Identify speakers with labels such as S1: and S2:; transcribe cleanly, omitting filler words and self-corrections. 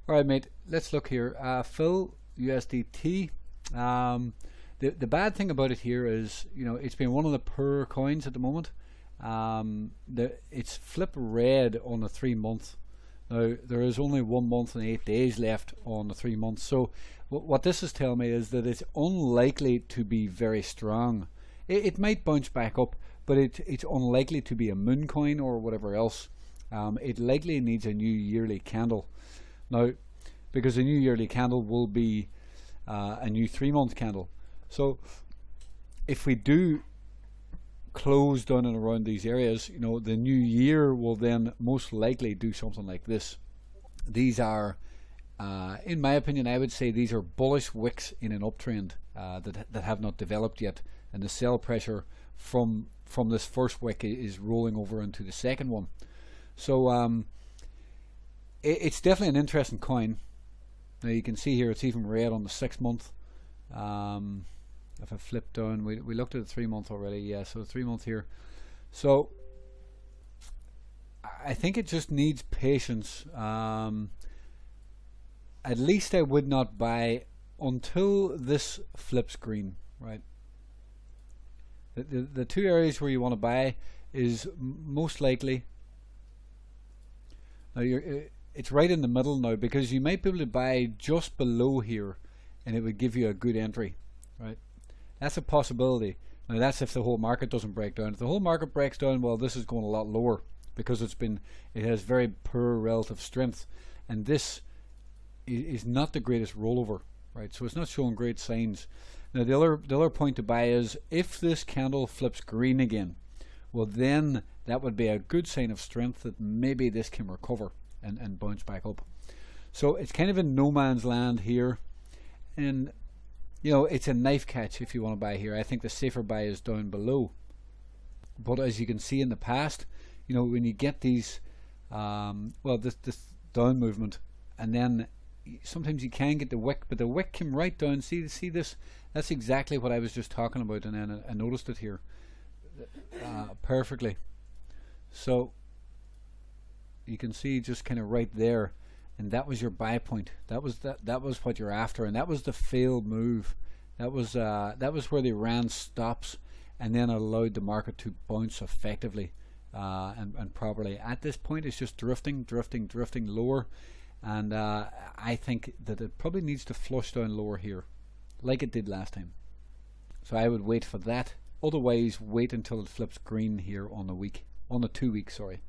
S1: Alright mate, let's look here. FIL USDT. The bad thing about it here is, you know, it's been one of the poorer coins at the moment. It's flip red on the 3 month. Now there is only 1 month and 8 days left on the 3 months, so what this is telling me is that it's unlikely to be very strong. It might bounce back up, but it's unlikely to be a moon coin or whatever else. It likely needs a new yearly candle. Now, because a new yearly candle will be a new 3 month candle. So if we do close down and around these areas, you know, the new year will then most likely do something like this. These are, in my opinion, I would say these are bullish wicks in an uptrend that have not developed yet, and the sell pressure from this first wick is rolling over into the second one. So it's definitely an interesting coin. Now you can see here it's even red on the 6 month. If I flip down, we looked at the 3 month already, yeah, so the 3 month here. So I think it just needs patience. At least I would not buy until this flips green, right? The two areas where you want to buy is most likely, now it's right in the middle now, because you might be able to buy just below here and it would give you a good entry, right? That's a possibility. Now that's if the whole market doesn't break down. If the whole market breaks down, well, this is going a lot lower because it has very poor relative strength, and this is not the greatest rollover, right? So it's not showing great signs. Now the other point to buy is if this candle flips green again, well then that would be a good sign of strength that maybe this can recover and bounce back up. So it's kind of in no man's land here, and you know, it's a knife catch if you want to buy here. I think the safer buy is down below. But as you can see in the past, you know, when you get these, well, this down movement, and then sometimes you can get the wick, but the wick came right down. See this? That's exactly what I was just talking about, and then I noticed it here perfectly. So you can see just kind of right there. And that was your buy point. That was what you're after, and that was the failed move. That was where they ran stops and then allowed the market to bounce effectively and properly. At this point, it's just drifting lower, and I think that it probably needs to flush down lower here, like it did last time. So I would wait for that. Otherwise, wait until it flips green here on the 2 week. Sorry.